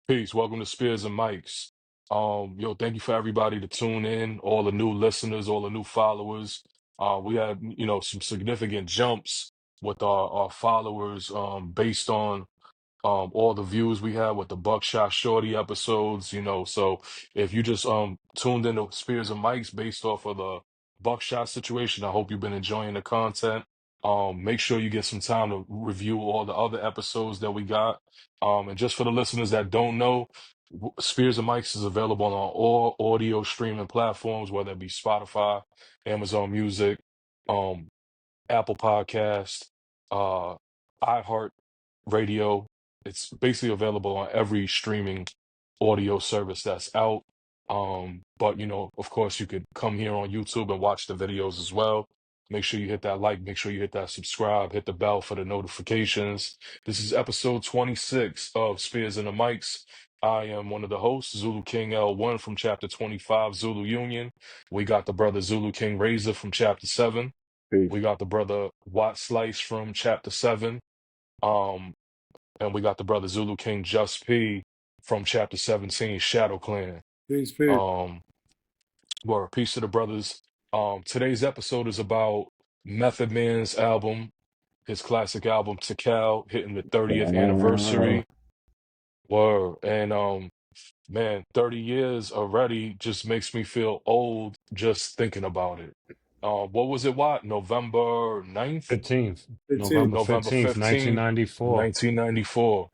Peace. Welcome to Spears and Mics. Yo, thank you for everybody to tune in, all the new listeners, all the new followers. We had, some significant jumps with our followers, based on all the views we had with the Buckshot Shorty episodes, so if you just tuned into Spears and Mics based off of the Buckshot situation, I hope you've been enjoying the content. Make sure you get some time to review all the other episodes that we got. And just for the listeners that don't know, Spears and Mics is available on all audio streaming platforms, whether it be Spotify, Amazon Music, um, Apple Podcast, uh, iHeart Radio. It's basically available on every streaming audio service that's out. But of course, you could come here on YouTube and watch the videos as well. Make sure you hit that like, make sure you hit that subscribe, hit the bell for the notifications. This is episode 26 of Spears and the Mics. I am one of the hosts, Zulu King L1 from chapter 25, Zulu Union. We got the brother Zulu King Razor from chapter 7. We Peace. got the brother Watt Slice from chapter 7. Um, and we got the brother Zulu King Just P from chapter 17, Shadow Clan. Peace, peace. Um, well, peace to the brothers. Today's episode is about Method Man's album, his classic album Tical, hitting the 30th Ah, anniversary. Word. And man, 30 years already just makes me feel old just thinking about it. What was it, Watt? November 9th? 15th, 15. November November 15th, 15th, 1994. 1994.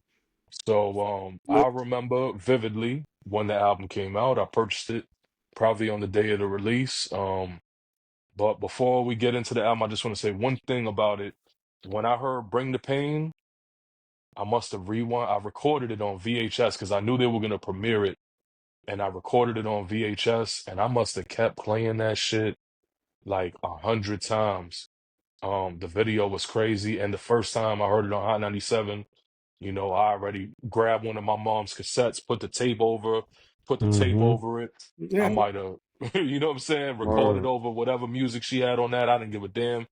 So Li- I remember vividly when the album came out. I purchased it probably on the day of the release. But before we get into the album, I just want to say one thing about it. When I heard Bring the Pain, I must have rewind. I recorded it on VHS because I knew they were gonna premiere it, and I recorded it on VHS, and I must have kept playing that shit like 100 times. The video was crazy, and the first time I heard it on Hot 97, I already grabbed one of my mom's cassettes, put the tape Mm-hmm. over it. I Yeah, might have, you know what I'm saying, recorded word. over whatever music she had on that. I didn't give a damn.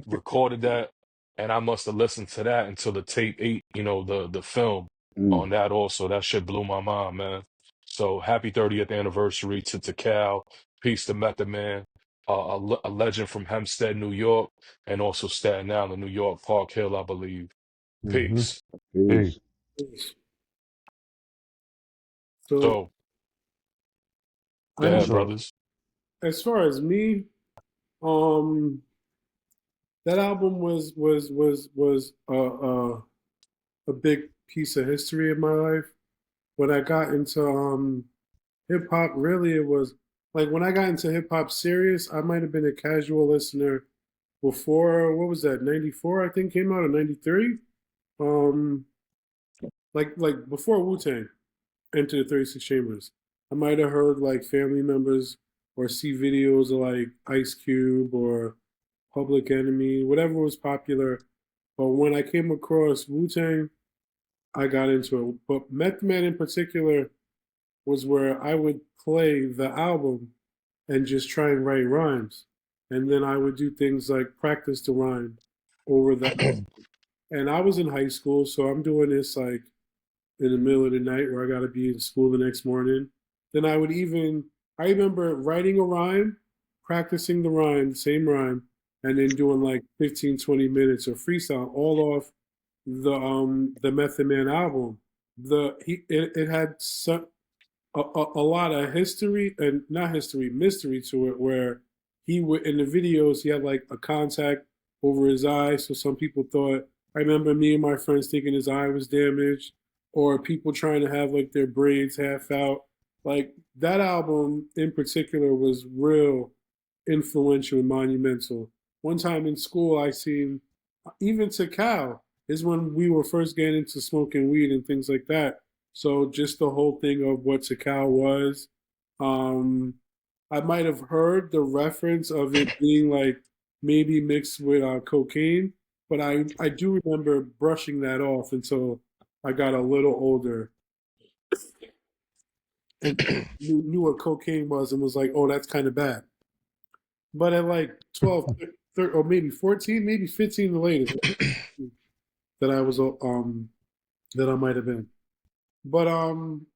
Recorded that, and I must have listened to that until the tape ate, the film Mm, on that also. That shit blew my mind, man. So happy 30th anniversary to Cal. Peace to Method Man, a legend from Hempstead, New York, and also Staten Island, New York, Park Hill, I believe. Mm-hmm. Peace. Hey. peace. peace. So So, go I'm ahead, So, brothers. as far as me, um, that album was a big piece of history in my life. When I got into hip hop, really it was like when I got into hip hop serious, I might have been a casual listener before what was that, 94 I think came out, or 93? Um like before Wu Tang entered the 36 Chambers. I might have heard like family members or see videos of like Ice Cube or Public Enemy, whatever was popular. But when I came across Wu Tang, I got into it. But Meth Man in particular was where I would play the album and just try and write rhymes. And then I would do things like practice the rhyme over the album. And I was in high school, so I'm doing this like in the middle of the night where I got to be in school the next morning. Then I remember writing a rhyme, practicing the rhyme, the same rhyme, and then doing like 15, 20 minutes of freestyle all off the Method Man album. It had a lot of history and not history, mystery to it, where he would in the videos he had like a contact over his eye, so some people thought. I remember me and my friends thinking his eye was damaged, or people trying to have like their braids half out. Like that album in particular was real influential and monumental. One time in school, I seen even to Cal is when we were first getting into smoking weed and things like that. So just the whole thing of what Takao was, um, I might have heard the reference of it being like maybe mixed with cocaine, but I do remember brushing that off until I got a little older and knew what cocaine was and was like, oh, that's kind of bad. But at like 12, 13, or maybe 14, maybe 15 the latest, that I was that I might have been. But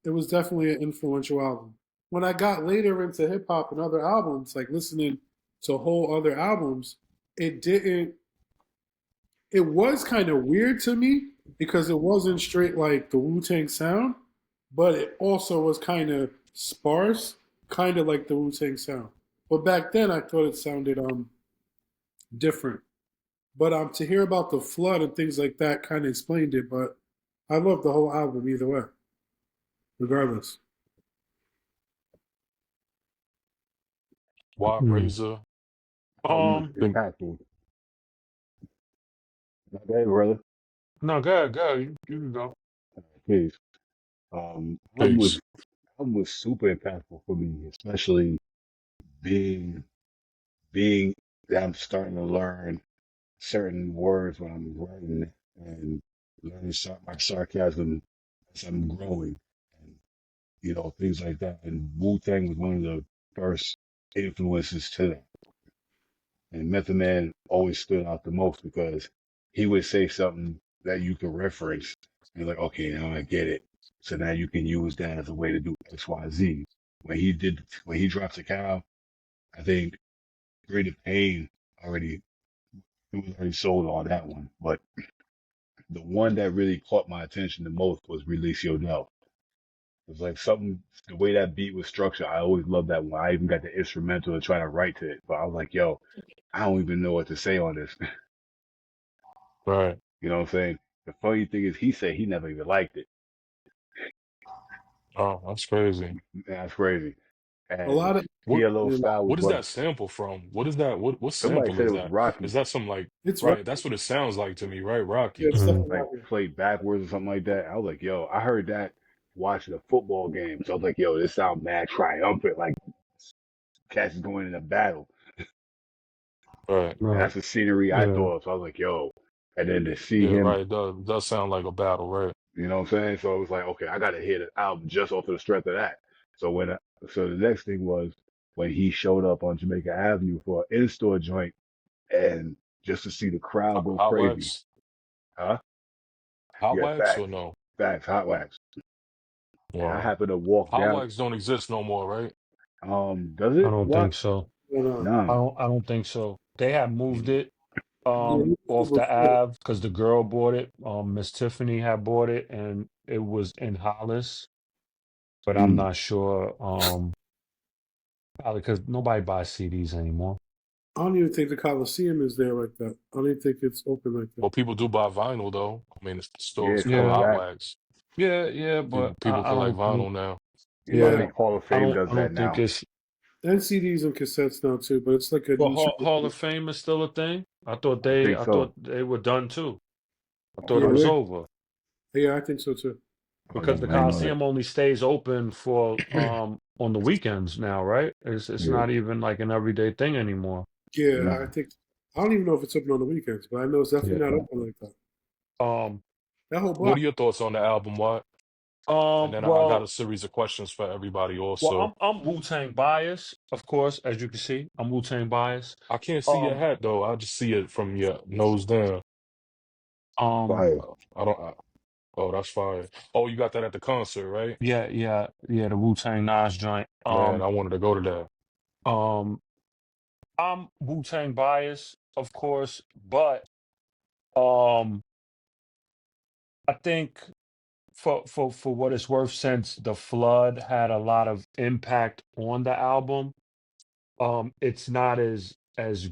it was definitely an influential album. When I got later into hip hop and other albums, like listening to whole other albums, it didn't. It was kind of weird to me because it wasn't straight like the Wu Tang sound, but it also was kind of sparse, kind of like the Wu Tang sound. But back then, I thought it sounded different. But to hear about the flood and things like that kind of explained it. But I love the whole album either way, regardless. Wide Hmm. Razor. Um, Think Impactful. Okay, brother. no, go ahead, go ahead. You can go. Peace. Album was peace. album was super impactful for me, especially being being that I'm starting to learn certain words when I'm writing and learning my sarcasm as I'm growing, and things like that. And Wu Tang was one of the first influences to that. And Method Man always stood out the most because he would say something that you could reference and you're like, okay, now I get it. So now you can use that as a way to do X, Y, Z. When he drops a cow, I think Greater Pain already, it was already sold on that one. But the one that really caught my attention the most was Release Your Doubt. It was like something, the way that beat was structured, I always loved that one. I even got the instrumental to try to write to it, but I was like, yo, I don't even know what to say on this. Right. You know what I'm saying? The funny thing is, he said he never even liked it. Oh, that's crazy. That's crazy. A And lot of PLO style was What is what that sample from? What is that? What somebody sample said is it was that? Rocky. Is that some like it's right? That's what it sounds like to me, right? yeah, Rocky. it's Mhm. definitely Like Rocky. played backwards or something like that. I was like, yo, I heard that watching a football game. So I was like, yo, this sound mad triumphant, like cats is going in a battle. Right. And Right. that's the scenery I Yeah. thought of. So I was like, yo. And then to see Yeah, him, right. It does sound like a battle, right? you know what I'm saying? So it was like, okay, I gotta hear the album just off of the strength of that. So so the next thing was when he showed up on Jamaica Avenue for an in-store joint and just to see the crowd go Hot crazy. wax, Huh? hot Yeah, wax or facts. no? Facts, hot wax. And I Wow. happened to walk Hot down. wax don't exist no more, right? Does I it? don't What? think so. But, Nah. I don't think so. They had moved Mm, it yeah, he was off super the cool. Ave because the girl bought it. Miss Tiffany had bought it and it was in Hollis, but I'm mm. not sure. Probably because nobody buys CDs anymore. I don't even think the Coliseum is there like that. I don't even think it's open like that. Well, people do buy vinyl though. I mean, the Yeah, store's called Yeah, Hot facts. Wax. yeah, People but people collect I don't. vinyl now. Yeah, I Yeah, Yeah, think Hall of Fame does I that don't think now. it's. and CDs and cassettes now too, but it's like a But niche. Hall of Fame is still a thing. I think I so. thought they were done too. I thought it Yeah, was Really? over yeah, I think so too. Oh, because the damn, I didn't know that. Coliseum only stays open for on the weekends now, right? It's Yeah. not even like an everyday thing anymore. Yeah, I Nah. think I don't even know if it's open on the weekends, but I know it's definitely Yeah. not Nah. open like that. Um. That whole What block. are your thoughts on the album, What? And then I got Well. a series of questions for everybody Well. also. I'm Wu Tang bias, of course, as you can see. I'm Wu Tang bias. I can't see your Um. hat though. I just see it from your nose down. Um. Fire. I don't. Oh, that's fire. Oh, you got that at the concert, right? Yeah. The Wu Tang Nas joint. Man, I wanted to go to that. Um. I'm Wu Tang bias, of course, but um. I think for what it's worth, since the flood had a lot of impact on the album, it's not as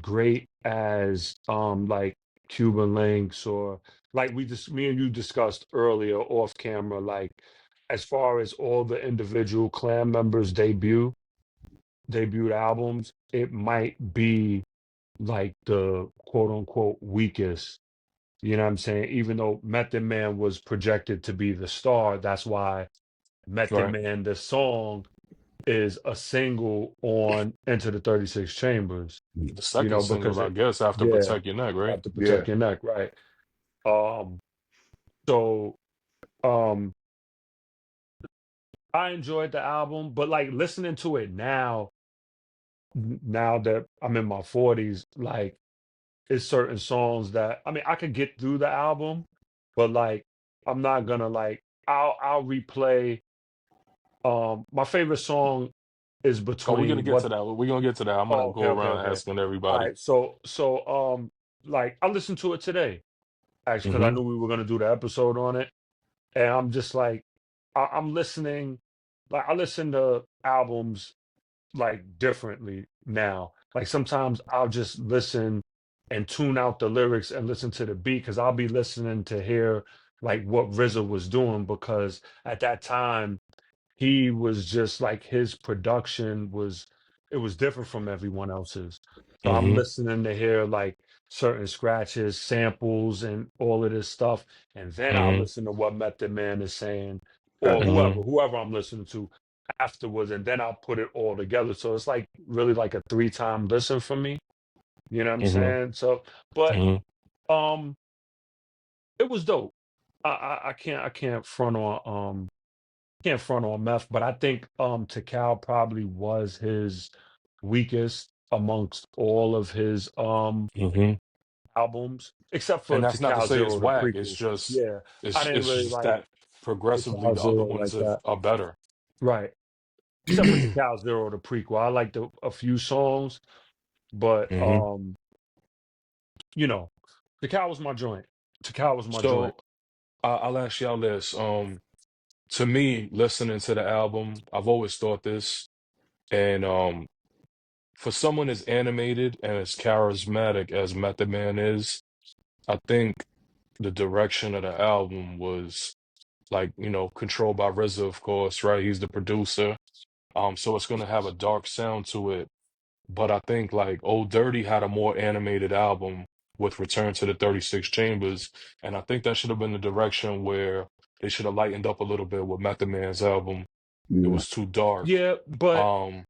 great as like Cuban Links or like me and you discussed earlier off camera, like as far as all the individual clan members debuted albums, it might be like the quote unquote weakest. You know what I'm saying? Even though Method Man was projected to be the star, that's why Method Right. Man, the song, is a single on Enter the 36 Chambers, The second single, because I it, guess, after yeah, Protect Your Neck, right? have to Yeah. protect your neck, right? Um, so um, I enjoyed the album, but like listening to it now, now that I'm in my 40s, like it's certain songs that I mean, I could get through the album, but like I'm not gonna like I'll replay. My favorite song is Oh, we're gonna between get what. to that. We're gonna get to that. I'm gonna Oh, okay, go okay, around okay. asking All everybody. right, so like I listened to it today actually because I Mm-hmm. knew we were gonna do the episode on it, and I'm just like I'm listening. Like I listen to albums like differently now. Like sometimes I'll just listen and tune out the lyrics and listen to the beat because I'll be listening to hear like what RZA was doing because at that time he was just like his production was it was different from everyone else's. So I'm Mm-hmm. listening to hear like certain scratches, samples, and all of this stuff, and then I'll Mm-hmm. listen to what Method Man is saying, or Mm-hmm. whoever I'm listening to afterwards, and then I'll put it all together. So it's like really like a three-time listen for me. You know what I'm Mm-hmm. saying? So, but Mm-hmm. um, it was dope. I can't front on can't front on Meth, but I think Tikal probably was his weakest amongst all of his Mm-hmm. albums, except And for that's not to Tikal say it's Zero, the whack. It's prequel. just Yeah, I it's didn't it's really just like that progressively Tikal the other Zero ones like that. are better. Right. Except for Tikal Zero, the prequel. I liked a few songs, but Mm-hmm. you know, Tikal was my joint. Tikal was my joint. So I'll ask y'all this. To me, listening to the album, I've always thought this, and for someone as animated and as charismatic as Method Man is, I think the direction of the album was like, controlled by RZA, of course, right? He's the producer. So it's gonna have a dark sound to it. But I think like Old Dirty had a more animated album with Return to the 36 Chambers, and I think that should have been the direction where they should have lightened up a little bit with Method Man's album. It Yeah. was too dark. Yeah, but Um,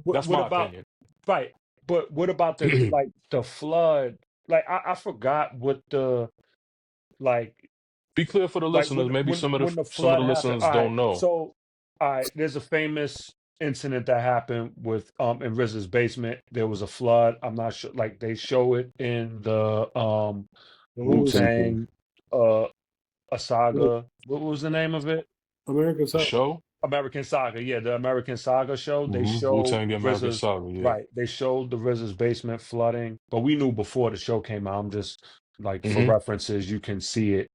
what that's what my about opinion. right? But what about the like the flood? Like I forgot what the like Be clear for the like listeners. Maybe when the some of flood the happened. listeners All right, don't know. so all right, there's a famous incident that happened with in RZA's basement. There was a flood. I'm not sure. Like they show it in the What Wu was Temple. Tang a saga. What was the name of it? American The Side? show, American Saga, yeah, the American Saga show. They show Wu-Tang: The American RZA's Saga, yeah. right. They showed the RZA's basement flooding, but we knew before the show came out. I'm just like for Hmm. references, you can see it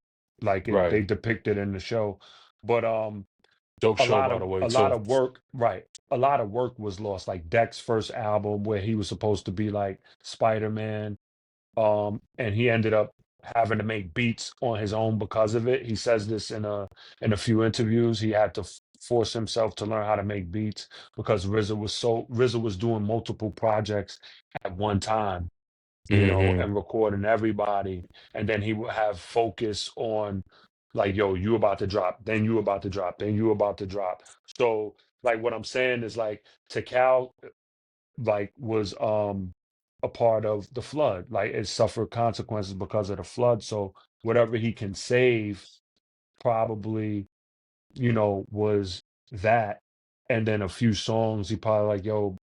like it Right. they depicted in the show. But Dope show, by the way, a lot too. of work, right? A lot of work was lost. Like Deck's first album, where he was supposed to be like Spider-Man, and he ended up having to make beats on his own because of it. He says this in a few interviews. He had to force himself to learn how to make beats because RZA was doing multiple projects at one time, Hmm. and recording everybody, and then he would have focus on like, yo, you about to drop, then you about to drop, then you about to drop. So like what I'm saying is like Takal like was a part of the flood. Like it suffered consequences because of the flood. So whatever he can save probably, was that. And then a few songs he probably like, yo,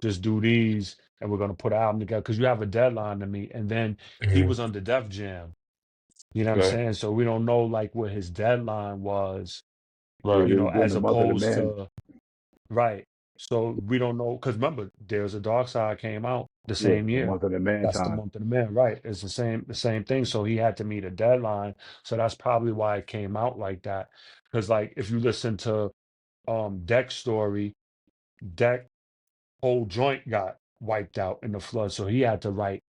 just do these and we're gonna put an album together because you have a deadline to meet. And then he Hmm. was under Def Jam. You know what I'm Okay. saying? So we don't know like what his deadline was, Yeah, Right. they was doing as the month of the opposed man. to right. So we don't know because remember, There's a Dark Side came out the Yeah, same the year. month of the man That's the time. month of the man, right? It's the same thing. So he had to meet a deadline. So that's probably why it came out like that. Because like if you listen to Deck's story, Deck whole joint got wiped out in the flood. So he had to write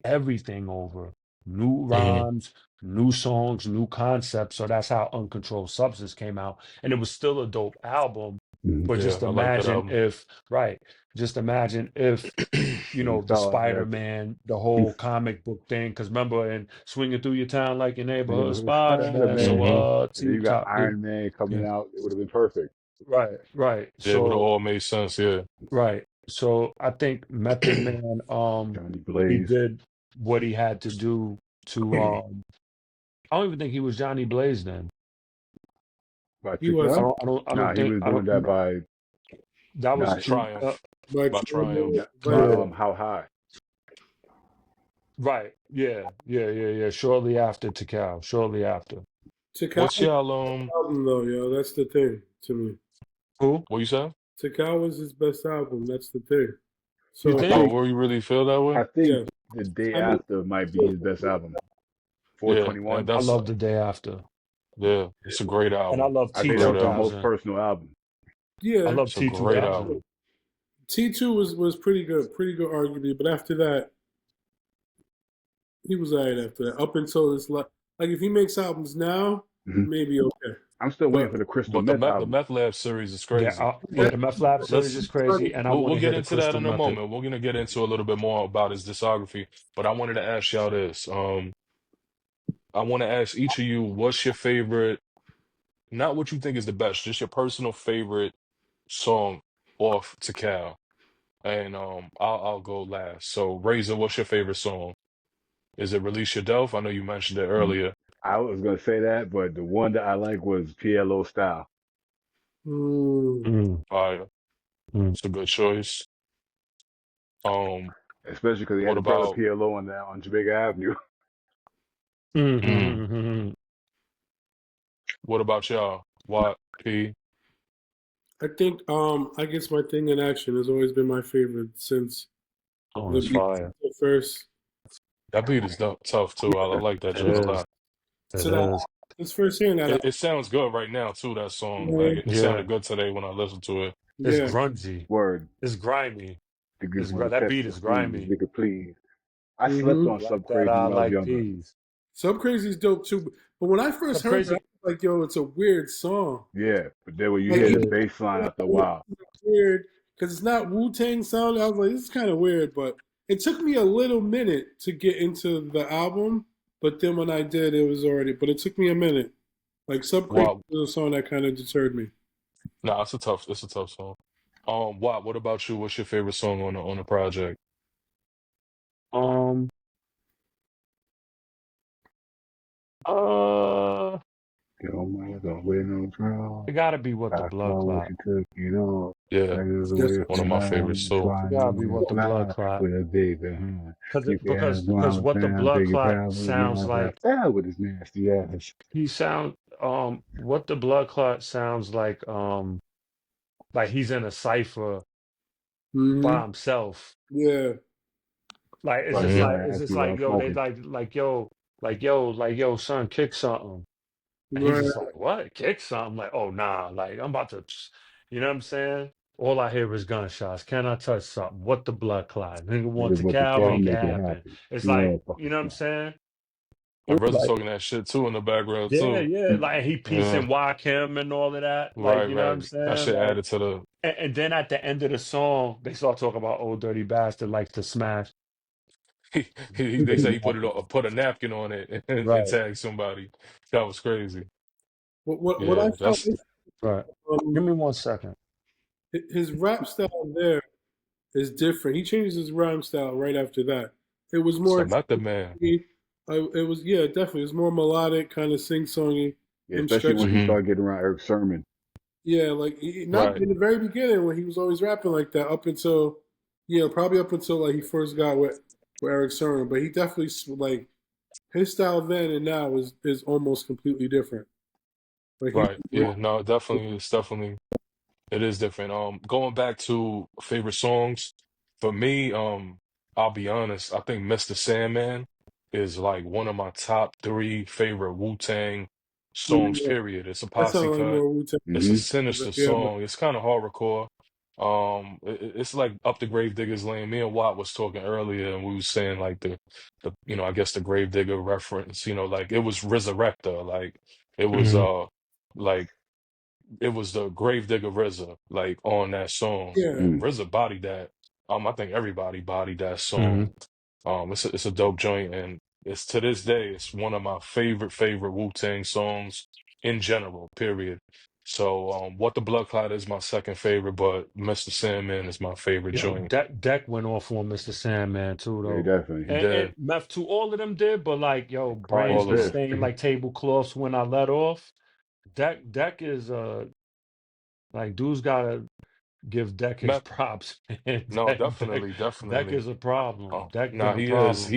everything over. New Hmm. rhymes, new songs, new concepts. So that's how Uncontrolled Substance came out. And it was still a dope album. Mm-hmm. But Yeah, just I like that imagine album. if, right, just imagine if, He the fell out there. Spider-Man, the He, whole comic book thing. Because remember, in Swinging Through Your Town Like Your Neighborhood, neighborhood Spider Spider-Man. So, Man. Hmm. And then you got T-Top, Iron Man coming out. It would have been perfect. right, right. Yeah, it would have So, all made sense, yeah. right. So I think Method Man, Johnny he Blaze. did what he had to do to, I don't even think he was Johnny Blaze then. By He I wasn't Tical? don't, I don't, I Nah, don't he think, was I doing don't, that by that was nah, two, Triumph by by Triumph. Cuomo, by yeah. but How High. Right. Yeah. Shortly after Tikal. Shortly after. What's Takawa's y'all album though, yo. That's the thing to me. Who? what you say? Takawa's his best album. That's the thing. You So I Oh, think? think where you really feel that way? I think yeah, the day I mean, after might be his best album. Yeah, and 421. I that's love the day after. yeah, it's a great And I album. love I T think that Great was his album. most 2000. personal album. I yeah. love It's a T great 2000. album. T2 was pretty good arguably, but after that, he was alright after that. Up until this, like if he makes albums now, Hmm maybe okay. I'm still waiting But for the Crystal But Meth the album. Meth Lab series is Yeah, crazy. yeah, the Meth Lab series is Let's crazy, and I want we'll to get hear the into that Crystal in a Method. moment. We're gonna get into a little bit more about his discography, but I wanted to ask y'all this. I want to ask each of you, what's your favorite, not what you think is the best, just your personal favorite song off to Cal. And I'll go last. So Razor, what's your favorite song? Is it Release Your Delph? I know you mentioned it earlier. I was gonna say that, but the one that I like was PLO Style, mm, Mm, Fire. mm, It's a good choice. Um, especially because he had what his brother about PLO on that on Jamaica Avenue. mm, mm. what about y'all? What P? I think I guess my thing in action has always been my favorite since Oh, the that's beat fire. the first That beat is tough too. I like that It joint a is. lot. It to that is. his first hearing that It sounds good right now too, that song. Like album. it Yeah, sounded good today when I listened to it. it's Yeah. grungy. Word, It's grimy. niggas want to That test beat the is freeze, grimy. nigga, please. I slept Mm-hmm. on Like Sub that. Crazy I when I was like younger. peas. Sub Crazy's dope too. But when I first Some heard that, I crazy. was like, yo, it's a weird song. Yeah, but then when you Like hear It it, the is. bass line it after a while, was weird because it's not Wu Tang sound. I was like, this is kind of weird, but it took me a little minute to get into the album. But then when I did, it was already. But it took me a minute. Like Sub Crazy Wow. was a song that kind of deterred me. Nah, it's a tough song. What about you? What's your favorite song on the project? Um. Uh. yo, man, don't wear no It crown. gotta be what the I blood saw what clot. you took, you know. Yeah, Niggas That's away one of from my favorites home, too. It trying gotta to be what the blood fly clot. with a baby, huh? Cause Keep it, your ass because going, what the fam, blood take your clot travels, man, sounds like I like. fell with his nasty ass. He sound. What the blood clot sounds like. Like he's in a cipher by mm-hmm. himself. Yeah. Like Fuck Hmm. it's your ass just while like I'm yo, they smoking. like yo, son, kick something. And he's Right. just like, what? Kick something? Like, oh nah, like I'm about to, you know what I'm saying? All I hear is gunshots. Can I touch something? What the blood clot? Nigga want Niggas to want the cow, cow, make it make it happen. happen. It's You like, all you fucking know what I'm snap. saying? And RZA Like, talking that shit too in the background yeah, too. yeah. Like he peace Yeah, and whack him and all of that. Like, right, you know what I'm right. That saying? shit Like, added to the and then at the end of the song, they start talking about old dirty bastard likes to smash. they say he put a napkin on it and Right, tagged somebody. That was crazy. What I Yeah, found that's interesting, right. um, Give me 1 second. his rap style there is different. He changed his rhyme style right after that. It was more some Method Man. it was yeah, definitely. It was more melodic, kind of sing-songy, Yeah, him especially once stretching. he Hmm. started getting around Eric Sermon. Yeah, like not Right, in the very beginning when he was always rapping like that. Up until yeah, probably up until like he first got with Eric Sermon. But he definitely like his style then and now is almost completely different. Like he right. Yeah, no, definitely, it's definitely. It is different. Going back to favorite songs, for me, I'll be honest, I think Mr. Sandman is like one of my top three favorite Wu-Tang songs, yeah, period. It's a that posse sounds like cut. more Wu Tang. It's a Hmm sinister Yeah, but song. It's kind of horrorcore. It's like Up the Grave Digger's Lane. Me and Watt was talking earlier, and we was saying like I guess the Grave Digger reference. Like it was Resurrector. Like it was Mhm. like it was the Gravedigger RZA like on that song, yeah, and RZA bodied that. I think everybody bodied that song. Mhm. It's a dope joint, and it's to this day it's one of my favorite Wu Tang songs in general. Period. So, What the Blood Clot is my second favorite, but Mr. Sandman is my favorite Yo, joint. Deck went off on Mr. Sandman too, Yeah, though. definitely. He And did Meth too, all of them did, but like, yo, Caught brains and all be of them. pissed. stained like tablecloths when I let off. Deck is like dude's got a give Deck his Meth, props. Man. no, Deck, definitely, Deck definitely. is a problem. Oh, Deck been nah, a he is. problem.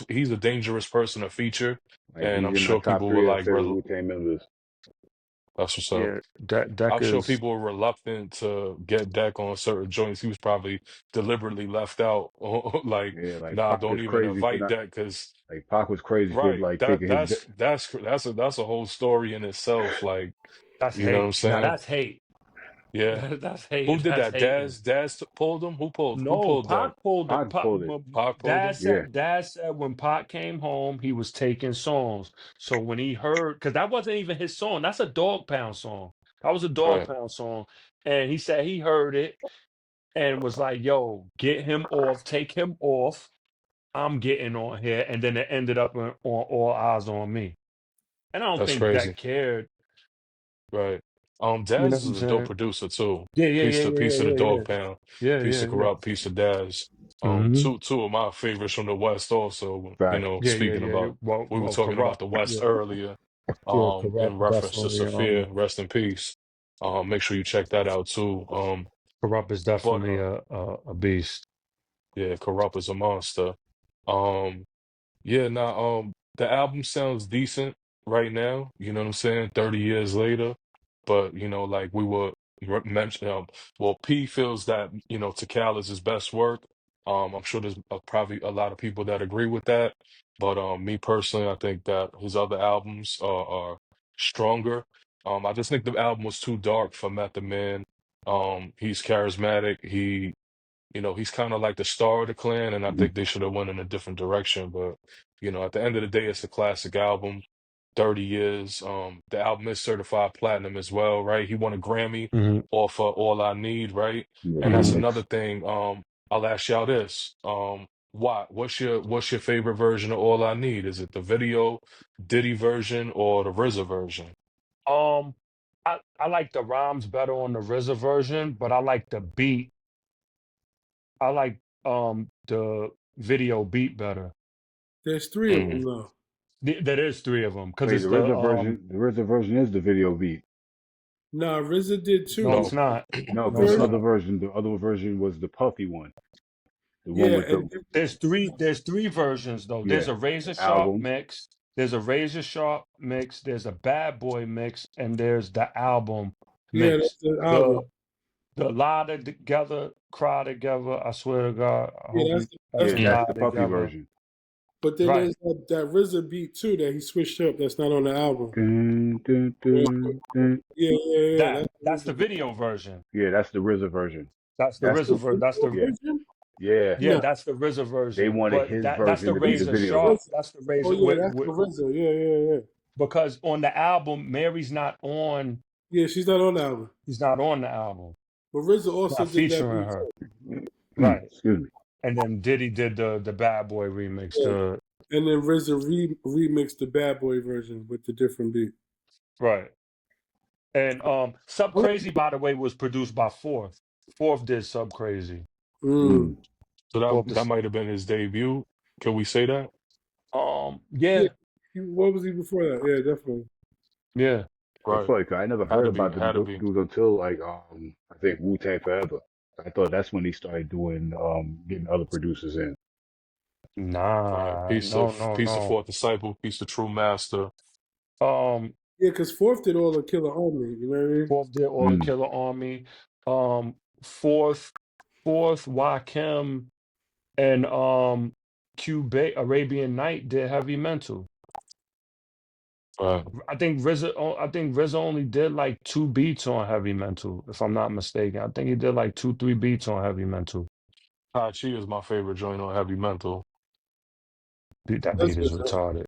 He's a dangerous person to feature, Like and he's I'm in my sure top people were three of like, favorite Wu-Tang members. "That's what's up." Yeah, Deck I'm sure is people were reluctant to get Deck on certain joints. He was probably deliberately left out. Like, Yeah, like nah, Pac don't is even crazy for invite not Deck because like Pac was crazy for right, like taking his that's a whole story in itself. Like, that's you know what I'm hate. Now saying? that's hate. Yeah. That's Who hate. did That's that? hating. Daz pulled him. Who No, pulled Deck? Pac pulled it. Pac pulled it. Pac pulled Dad him. Yeah. said. Dad said when Pac came home, he was taking songs. So when he heard, because that wasn't even his song. That's a Dog Pound song. That was a Dog Right. Pound song, and he said he heard it and was like, "Yo, get him off. Take him off. I'm getting on here." And then it ended up on All Eyes on Me. And I don't That's think crazy. that cared. Right. You know Daz what I'm is a dope saying? producer too. Yeah, yeah, yeah, Piece yeah, of the yeah, yeah, Dog Pound, yeah, piece yeah, of yeah. Corrupt, piece of Daz. Mm-hmm. Two of my favorites from the West also, you Facts. know, Yeah, yeah, speaking yeah, yeah. about Well, we were well, talking about corrupt. the West Yeah, earlier, yeah, corrupt. in reference to Definitely. Sophia, rest in peace. Make sure you check that out too. Corrupt is But definitely a beast. yeah, Corrupt is a monster. Um Yeah, nah, the album sounds decent right now, you know what I'm saying? 30 years later. But, you know, like we were mentioning, well, P feels that, you know, Tikal is his best work. I'm sure there's probably a lot of people that agree with that. But me personally, I think that his other albums are stronger. I just think the album was too dark for Method Man. He's charismatic. You know, he's kind of like the star of the clan, and I Hmm. think they should have went in a different direction. But you know, at the end of the day, it's a classic album. 30 years. The album is certified platinum as well, right? He won a Grammy Hmm. off All I Need, right? Yeah, And that's Hmm. another remix. thing. I'll ask y'all this. What's your favorite version of All I Need? Is it the video Diddy version or the RZA version? Um, I like the rhymes better on the RZA version, but I like the beat. I like the video beat better. There's three of Mm. them though. There is three of them because Wait, it's the The RZA version is the video beat. Nah, RZA did no, two. it's No, not. No, No, because it's First, not. the other version was the puffy one. The one yeah, with the and There's three versions though. There's yeah, a Razor the Sharp album. mix, there's a Razor Sharp mix, there's a Bad Boy mix, and there's the album yeah, mix. that's the The album. the lie together, cry together. I swear to God, I hope Yeah, we that's Yeah, ever the. that's die the puffy together. version. But then Right. there's that RZA beat too that he switched up. That's not on the album. Dun, dun, Yeah, dun, dun. yeah. That's the That's the RZA beat. video version. Yeah, that's the RZA version. That's the That's RZA the version. That's the yeah, Version? yeah. yeah. No, That's the RZA They version. wanted But his that's the version to be the RZA. Razor video. Sharp. RZA. That's the Oh Razor yeah, that's the RZA. Yeah. because on the album, Mary's not on. Yeah, she's not on the album. He's not on the album. But RZA also Not did that featuring beat her. too. Right. Excuse me. And then Diddy did the Bad Boy remix. Yeah. The And then RZA remixed the Bad Boy version with the different beat. right. And Sub Crazy, by the way, was produced by Fourth. Fourth did Sub Crazy. Mm. Mm. so Fourth that is might have been his debut. Can we say that? Yeah. yeah, What was he before that? Yeah, definitely. yeah. It's Right. funny 'cause I never heard about them Had to be. dudes until like I think Wu-Tang Forever. I thought that's when he started doing getting other producers in. Right. Nah, no, no, Piece of no. fourth disciple, piece of true master. Um Yeah, because Fourth did all the Killer Army. You know what I mean? Fourth did All the Mm. Killer Army. Fourth, Rakim and Cuba Arabian Night did Heavy Mental. Right. I think RZA only did like 2 beats on Heavy Mental, if I'm not mistaken. I think he did like 2, 3 beats on Heavy Mental. Tai Chi is my favorite joint on Heavy Mental. That That's beat is good. retarded.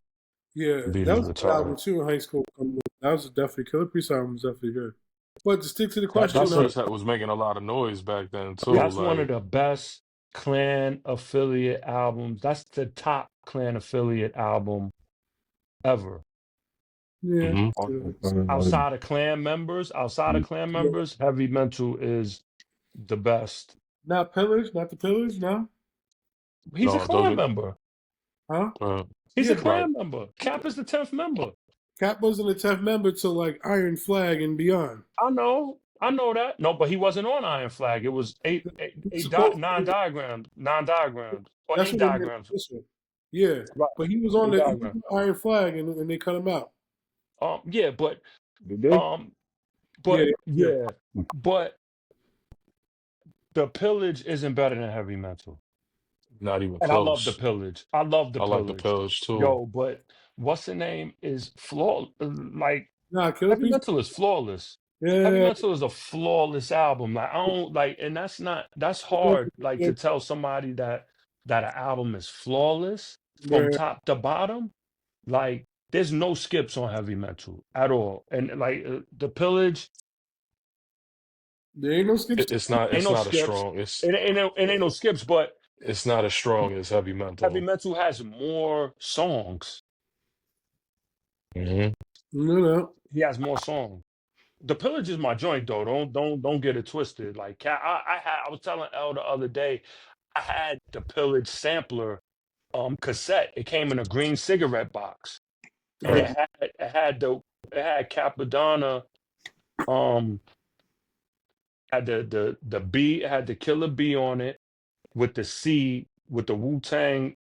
Yeah, The beat that is was a good album retarded. too in high school. That was definitely Killer Priest album was definitely good. But to stick to the That question, That's a piece was making a lot of noise back then too. that's one of Like, the best Clan affiliate albums. That's the top Clan affiliate album ever. yeah, hmm yeah. Outside of Clan Yeah. members, Heavy Mental is the best. Not Pillars, not the Pillars, no, He's a no, those Clan are member. huh? He's Yeah, a but right. Clan member. Cap is the 10th member. Cap wasn't a 10th member till like Iron Flag and beyond. I know. I know that. No, but he wasn't on Iron Flag. It was It's supposed to nine be. diagrams, or That's eight what they made diagrams. this one. Yeah, Right. but he was on Eight the he was diagrams. on Iron Flag, and they cut him out. Yeah, Did they? um, Yeah, but yeah. yeah, but the pillage isn't better than heavy metal. Not even And I love the close. pillage. I love the I like the pillage. pillage too. Yo, but what's the name is flaw like Nah, Killer heavy Piece. metal is flawless. Heavy Yeah, metal is a flawless album. Like I don't like, and that's hard. Like yeah, to tell somebody that an album is flawless from yeah. top to bottom. Like there's no skips on heavy metal at all. And like the pillage, There ain't no skips. It's ain't it's no not as skips. strong. It ain't no skips, but It's not as strong as heavy heavy metal. metal has more songs. Hmm. No, no. He has more songs. The pillage is my joint though. Don't get it twisted. Like I was telling Elle the other day, I had the pillage sampler cassette. It came in a green cigarette box. And Right. it had Capadonna, um had the B, it had the Killer B on it with the C with the Wu-Tang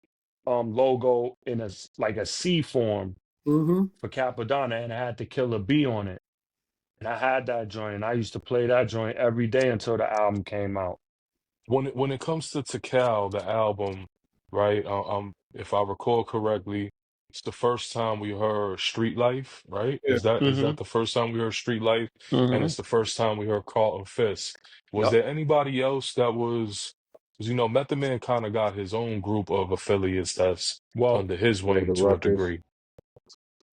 logo in like a C form Mm-hmm. for Capadonna, and it had the Killer B on it. And I had that joint, and I used to play that joint every day until the album came out. When it comes to Tikal, the album, right? If I recall correctly, it's the first time we heard Street Life, right? Yeah. Is Mm-hmm. that the first time we heard Street Life? And Mm-hmm. it's the first time we heard Carlton Fist. Was Yep. there anybody else that was, because Method Man kind of got his own group of affiliates that's Well, under his wing Raider to a Ruckus. degree,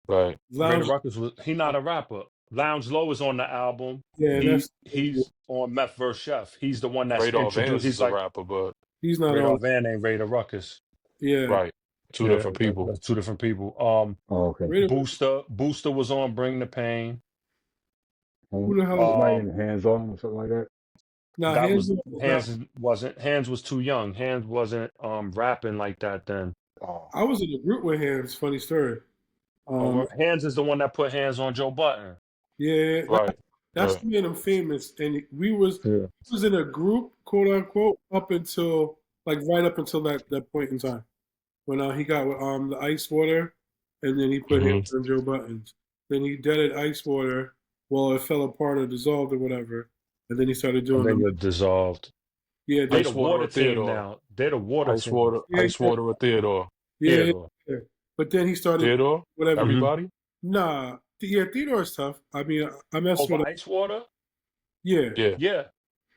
right? Raider Lounge. Ruckus he not a rapper. Lounge Low is on the album. Yeah, that's He's on Meth vs. Chef. He's the one that's Radar introduced. Vans He's is a like rapper, but he's not Radar on. Van ain't Raider Ruckus. Yeah, right, two Yeah, different people. that's two different people. Oh, okay. Raider, Booster was on Bring the Pain. who the hell is? Somebody Um, in hands on or something like that. Nah, that was rap. Hands was too young. Hands wasn't rapping like that then. Oh, I was in a group with Hands. Funny story. Hands is the one that put hands on Joe Button. Yeah, Right, that's right. what made him famous. And Yeah. he was in a group, quote unquote, up until right up until that point in time when he got with the Ice Water, and then he put Hmm. Hands on Joe Buttons. Then he deaded Ice Water. Well, it fell apart or dissolved or whatever, and then he started I doing think them. it dissolved. Yeah, They the Ice Water water or team Theodore? now. They're the water team. yeah, Ice Water or Theodore? yeah, Theodore. yeah. But then he started Theodore? whatever. Mhm. Everybody? Nah, yeah, Theodore's tough. I mean, I messed Over with him. Ice Water? Yeah, Yeah. Yeah.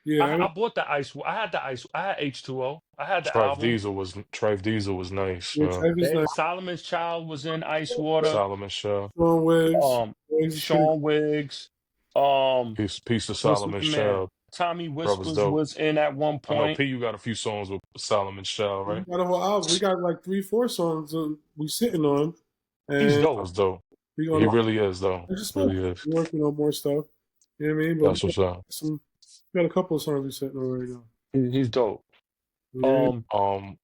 yeah. I bought the ice. I had the ice. I had H2O. I had the Trife album. Diesel was nice. Travis Knight, Solomon's Child was in Ice Water. Solomon Show. Sean Wiggs, Wiggs is pretty. Sean Wiggs. Um, Peace to what's my Solomon man? Show. Tommy Brothers Whispers dope. was in at one I know point. P, you got a few songs with Solomon Show, We right? got a whole album. We got like 3-4 songs we sitting on, He's and dope. That's dope. we He gonna really is, though. I just Really spoke. is. We're working on more stuff. You know what I mean? But That's what's up. we got a couple of songs we sitting on right now. He's dope. Yeah,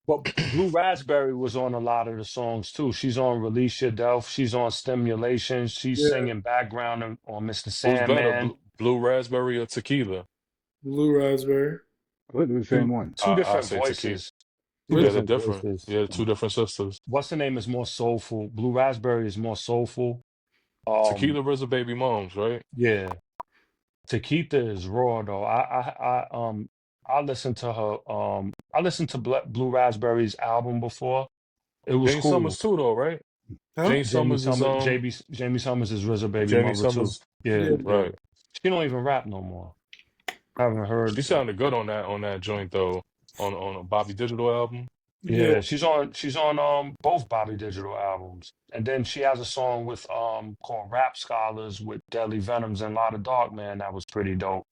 But Blue Raspberry was on a lot of the songs too. She's on Release Your Delf. She's on Stimulation. She's yeah. singing background on Mr. Who's better, Sandman. Blue Raspberry or Tequila? Blue Raspberry. I think it was the same one. Two I different say Tequila. voices. Two Yeah, they're different different. voices. Yeah, two different sisters. What's the name is more soulful. Blue Raspberry is more soulful. Tequila is a baby moms, right? Yeah. Taquita is raw though. I listened to her. I listened to Blue Raspberry's album before. It was Jane cool. Summers too, though, right? Huh? Jane Summers is Jamie Summers is RZA baby Jamie mother too. Summers, Yeah, Yeah. right? She don't even rap no more. I haven't heard. She sounded good on that joint though, on a Bobby Digital album. Yeah, Yeah, she's on both Bobby Digital albums, and then she has a song with called Rap Scholars with Deadly Venoms and Lot of Dog Man that was pretty dope.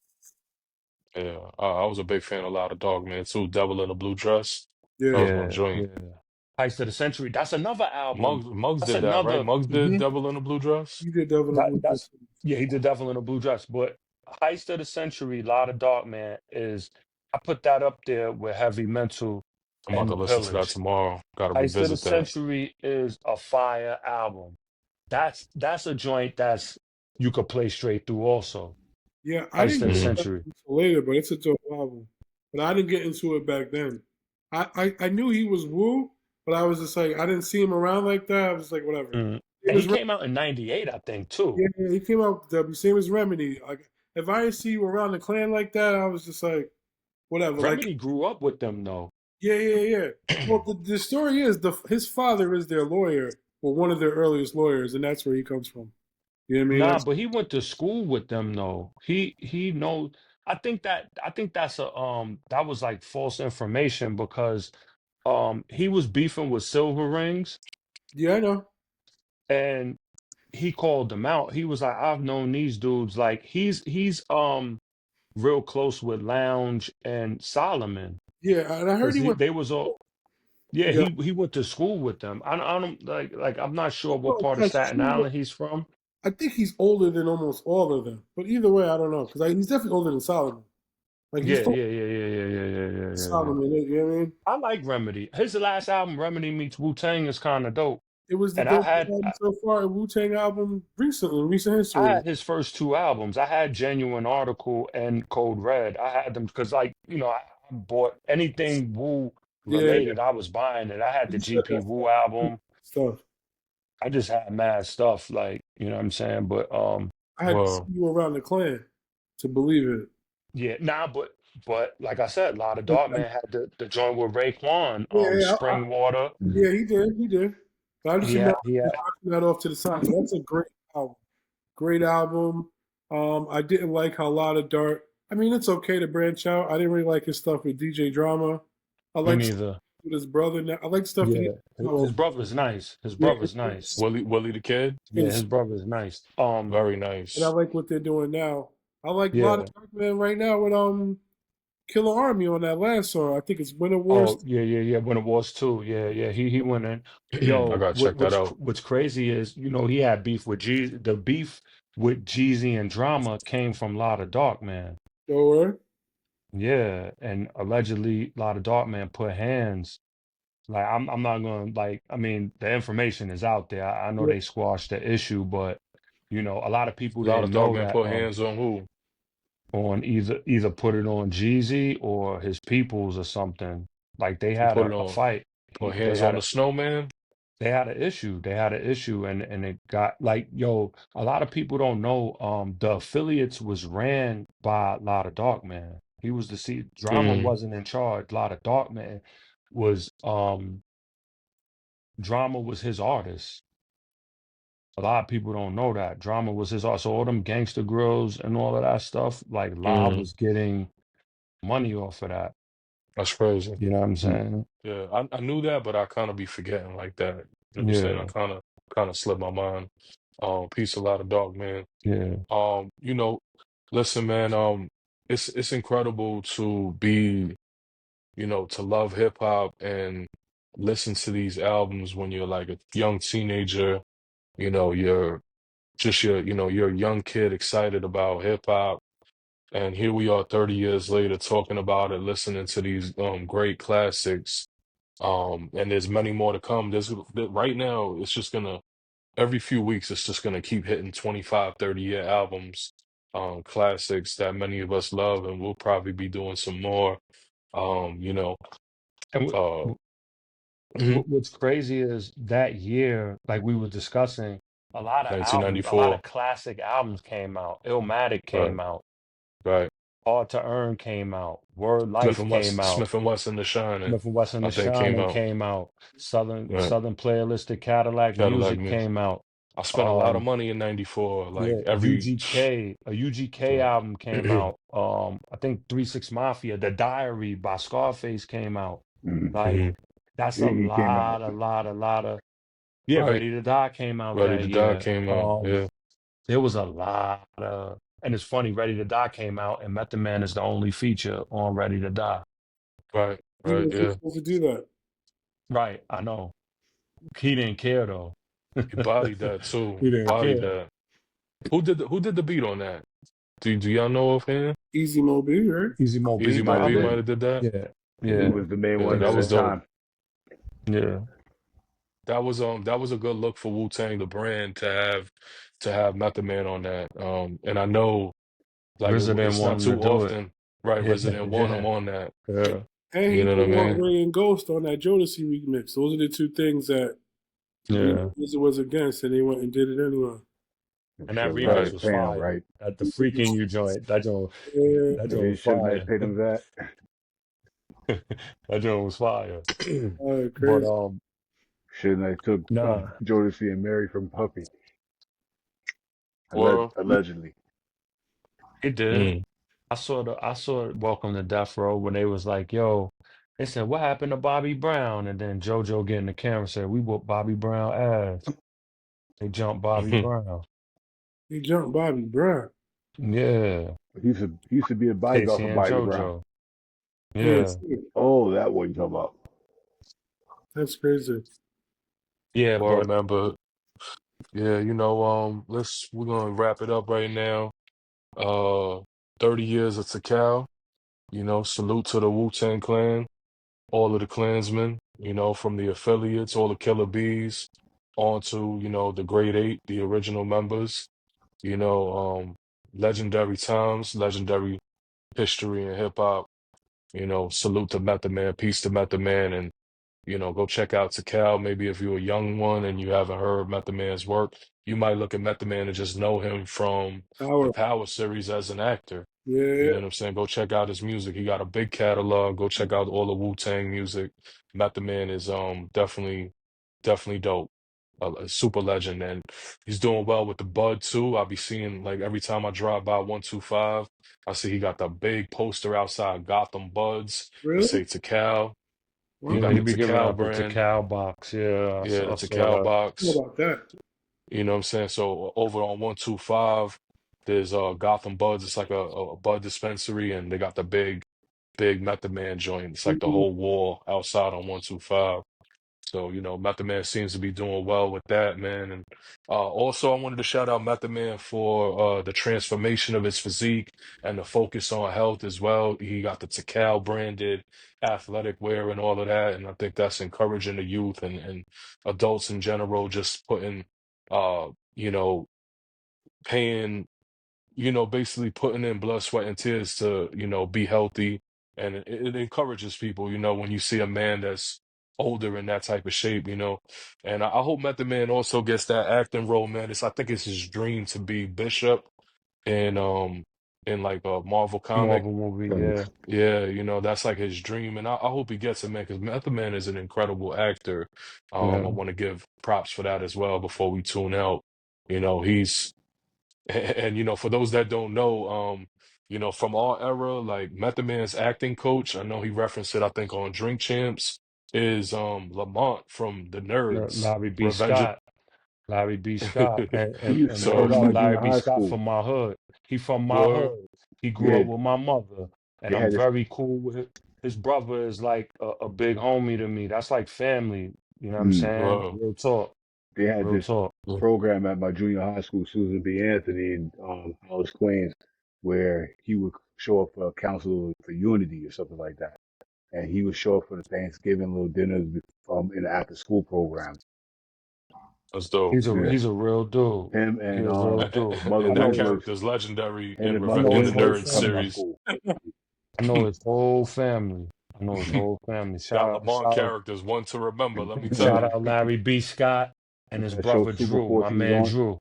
Yeah, I was a big fan of a lot of Dog Man too. Devil in a Blue Dress. That yeah. was my Yeah, joint. yeah. Heist of the Century. That's another album. Muggs That's did that, right? another. Muggs did Mhm. Devil in a Blue Dress. You did Devil in the Blue. That's yeah. He did Devil in a Blue Dress, but Heist of the Century, Lot of Dog Man is. I put that up there with Heavy Mental I'm about to and listen to that Pillage. tomorrow. Got to Heist of the revisit that. Century is a fire album. That's a joint you could play straight through also. Yeah, I Ice didn't and get Hmm. that Century. until later, but it's a dope album. But I didn't get into it back then. I knew he was Wu, but I was just like I didn't see him around like that. I was like whatever. Mm. Same And he as came out in '98, I think, too. yeah, he came out with W. Same as Remedy. Like if I didn't see you around the clan like that, I was just like whatever. Like Remedy grew up with them, though. yeah. Well, the story is his father is their lawyer, or one of their earliest lawyers, and that's where he comes from. You know what I mean? Nah, That's but he went to school with them, though. He knows. I think that's a that was like false information because he was beefing with Silver Rings yeah, I know. and he called them out. He was like, I've known these dudes. Like he's real close with Lounge and Solomon Yeah, and I heard because he went. they was all. Yeah, Yeah, he went to school with them. I don't like I'm not sure what well, part of that's Staten true. Island he's from. I think he's older than almost all of them. But either way, I don't know because he's definitely older than Solomon. Like he's Yeah, told yeah, yeah, yeah, yeah, yeah, yeah, yeah, yeah, yeah. Solomon. You know what I mean? I like Remedy. His last album, Remedy Meets Wu Tang, is kind of dope. It was the And I dopest had album so far, a Wu Tang album recently, in recent I history. had his first two albums. I had Genuine Article and Code Red. I had them because, like, I bought anything Wu Yeah, related. I was buying it. I had the he said GP that Wu album. stuff. I just had mad stuff, like you know what I'm saying. But I had to see Well, you around the clan to believe it. yeah, nah, but like I said, a lot of Dark Man had the joint with Raekwon, Yeah, Spring Water. yeah, he did. He did. But I just He remember had he had knocking that off to the side. That's a great album. Great album. I didn't like how a lot of Dart. I mean, it's okay to branch out. I didn't really like his stuff with DJ Drama. I me like stuff neither. with his brother. Now I like stuff that he. Yeah, his Oh, brother's nice. His yeah, brother's nice. Willie the Kid, Yeah, his brother's nice. very and I nice. like what they're doing now. I like a lot of Yeah. Dark Man right now with Killer Army on that last song. I think it's Winter Oh, Wars. yeah, yeah, yeah. When it was too. Yeah, yeah. He went in. I Yo, gotta check that out. what's crazy is, he had beef with the beef with Jeezy and Drama came from Lotta Dark Man. Or Yeah, and allegedly Lotta Dark Man put hands. Like I'm not gonna like I mean the information is out there. I know yeah, they squashed the issue, but a lot of people A lot of didn't Dog know Man that put hands on who? on either put it on Jeezy or his peoples or something. Like they Who had put it a on? fight. Put They hands had on the Snowman? they had an issue. They had an issue, and it got like a lot of people don't know. The affiliates was ran by a lot of Dark Man. He was the Drama Mm, wasn't in charge. A lot of Dark Man was Drama was his artist. A lot of people don't know that Drama was his art. So all them gangster grills and all of that stuff, like La mm, was getting money off of that. that's crazy. You know what I'm saying? Yeah, I knew that, but I kind of be forgetting like that. You know what I'm saying? I Yeah, kind of slipped my mind. Peace a lot of dog, man. yeah. Um, you know, listen, man. It's incredible to be, to love hip hop and listen to these albums when you're like a young teenager. You're just you're a young kid excited about hip hop, and here we are 30 years later talking about it, listening to these great classics. And there's many more to come. Right now, it's just gonna every few weeks, it's just gonna keep hitting 25, 30-year albums, classics that many of us love, and we'll probably be doing some more. Um, you know, And uh, mhm, what's crazy is that year, like we were discussing, a lot 1994, of classic albums came out. Illmatic right, came out. right. Hard to Earn came out. Word Life came out. Smith and Wesson, The Shining, Smith and Wesson I The think came Shining out. came out. Right, Southern Playalistic Cadillac Cadillac Music Music. came out. I spent a lot of Um, money in '94, like yeah, every. A UGK Right. album came out. I think 3 6 Mafia, The Diary by Scarface came out. Like Mhm. that's a He came out. lot of yeah, Right, Ready to Die came out Ready that to Die year. came out. Yeah, There was a lot of, and it's funny, Ready to Die came out, and Method Man is the only feature on Ready to Die. right, he right. wasn't Yeah, supposed to do that. Right, I know. He didn't care though. he bodied that too. He didn't Bodied care. that. Who did the beat on that? Do y'all know offhand? Easy Mo B, right? Easy Mo Easy Bee Mo Might B probably. might did. have did that. Yeah, Yeah, he yeah, was the main Yeah, one that at the was dope. time. yeah. That was a good look for Wu Tang the brand to have Method Man on that. And I know. Like Resident it's want not him to too do it. often, right? Yeah, Resident One, I'm yeah, on that. yeah. And You he know did what I want mean? Ray and Ghost on that Jodeci remix. Those are the two things that Yeah. Wizard was against, and they went and did it anyway. I'm And that sure Rev remix Right. was was paying him, fire. right? At the freaking you joint. Yeah, That If joint he was shouldn't have fire. paid him that. That joint was fire. But crazy. Shouldn't have took nah, Jodeci and Mary from Puffy. Well, Allegedly. it did. mm. I saw Welcome to Death Row when they was like, yo, they said, what happened to Bobby Brown? And then JoJo get in the camera and said, we whooped Bobby Brown ass. They jumped Bobby Brown. He jumped Bobby Brown. Yeah. He used to be a bodyguard Casey for and Bobby Brown. JoJo. Yeah, Yeah. Oh, that what you talking about. that's crazy. Yeah, Well, but man, but yeah, we're gonna wrap it up right now. Uh, 30 years of Tical. Salute to the Wu-Tang Clan, all of the Klansmen. From the affiliates, all the Killer Bees, on to the Great Eight, the original members. You know, legendary times, legendary history in hip hop. Salute to Method Man, peace to Method Man, and go check out Takal. Maybe if you're a young one and you haven't heard Method Man's work, you might look at Method Man and just know him from the Power. Power series as an actor. You know Yeah, what I'm saying? Go check out his music. He got a big catalog. Go check out all the Wu-Tang music. Method Man is definitely dope. A super legend, and he's doing well with the Bud too. I'll be seeing like every time I drive by 125, I see he got the big poster outside Gotham Buds. It really? say Takal. He yeah, got Wow. he the be giving Takal out the brand. Takal box. Yeah, Yeah, the I saw Takal that. How box. about that? You know what I'm saying? So over on 125, there's Gotham Buds. It's like a bud dispensary, and they got the big Method Man joint. It's like the Mhm. whole wall outside on 125. So, Method Man seems to be doing well with that, man. And also, I wanted to shout out Method Man for the transformation of his physique and the focus on health as well. He got the Takal branded athletic wear and all of that. And I think that's encouraging the youth and adults in general, just putting, uh, you know, paying basically putting in blood, sweat, and tears to, be healthy. And it encourages people, when you see a man that's older in that type of shape. And I hope Method Man also gets that acting role, man. I think it's his dream to be Bishop in like a Marvel comic. Marvel movie, Thanks. yeah. Yeah, that's like his dream, and I hope he gets it, man, because Method Man is an incredible actor. I Yeah. want to give props for that as well before we tune out. He's and for those that don't know, from our era, like Method Man's acting coach, I know he referenced it, I think, on Drink Champs, is Lamont from the Nerds. Larry B. Revenge of Scott. Larry B. Scott. He used to And come word so to up, my Larry junior B. high Scott school. from my hood. He from my were hood. He grew Yeah, up with my mother. And they I'm had this. very cool with his brother is like a big homie to me. That's like family. You know what I'm Mm, saying? were Real talk. they had Real this talk. program at my junior high school, Susan B. Anthony in Hollis, Queens, where he would show up for a council for unity or something like that, and he would show up for the Thanksgiving little dinners in the after school programs. that's dope. Yeah, He's a real dude. him He and a real And, dude. his mother I and that know Wentworth, character is legendary him in and I mother know In his the whole Wentworth Nerds come to my family. series. school. I know his whole family. I know his whole family. That Lamont character is one to remember, let me tell Shout you. out Larry B. Scott and Remember his that show brother Super Drew, Force my he was man on? Drew.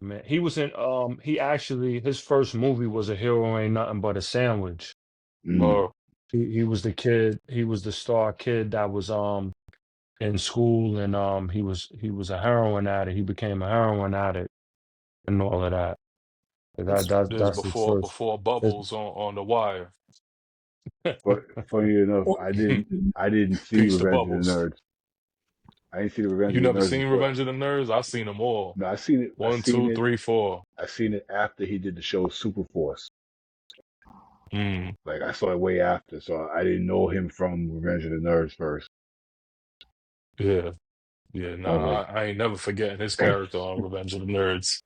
Man, he was in he actually his first movie was A Hero Ain't Nothing But a Sandwich. Mm. Uh, He was the kid, he was the star kid that was in school and he was a heroin addict. He became a heroin addict and all of that. That's this That's his first before his, Bubbles on the wire. But funny enough, I didn't see Peace to Revenge of the Bubbles. Nerds. I didn't see the Revenge You of the never Nerds seen before. Revenge of the Nerds? I seen them all. No, I seen it. I One, seen two, it. three, four. I seen it after he did the show Super Force. Mm, Like I saw it way after, so I didn't know him from Revenge of the Nerds first. yeah, yeah. I was Nah, like, I ain't never forgetting his character on Revenge of the Nerds.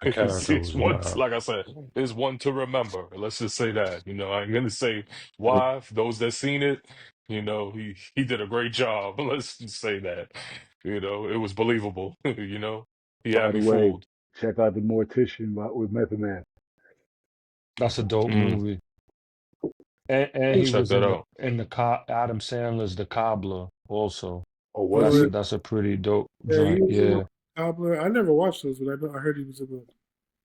the character It's was one, wild. like I said, it's one to remember. Let's just say that. I ain't gonna say why. For those that seen it, he did a great job. Let's just say that. It was believable. He by had the me way, fooled. check out the Mortician with Method Man. That's a dope Mm, movie. And I'll he check was that in out. Adam Sandler's The Cobbler also. Oh, was Oh, he? That's a pretty dope yeah, he joint. was in the Yeah. Cobbler. I never watched those, but I heard he was in the.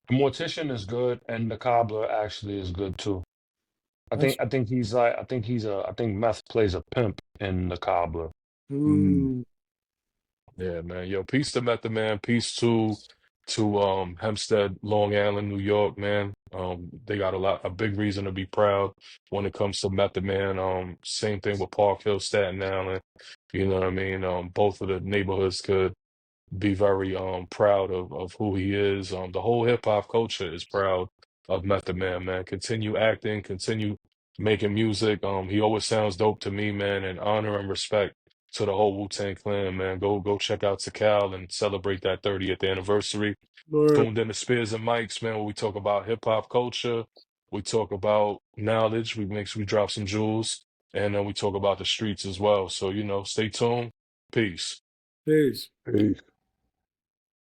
The Mortician is good, and The Cobbler actually is good too. That's I think Meth plays a pimp in The Cobbler. Mm. mm, Yeah, man. Yo, peace to Method Man. Peace to Hempstead, Long Island, New York, man. They got a big reason to be proud when it comes to Method Man. Same thing with Park Hill, Staten Island. You know what I mean? Both of the neighborhoods could be very proud of who he is. The whole hip hop culture is proud of Method Man, man. Continue acting, continue making music. He always sounds dope to me, man, and honor and respect to the whole Wu-Tang Clan, man. Go check out Tical and celebrate that 30th anniversary. Lord, Tuned in to Spears and Mike's, man, where we talk about hip hop culture, we talk about knowledge, we drop some jewels, and then we talk about the streets as well. So, stay tuned. Peace. peace. Peace.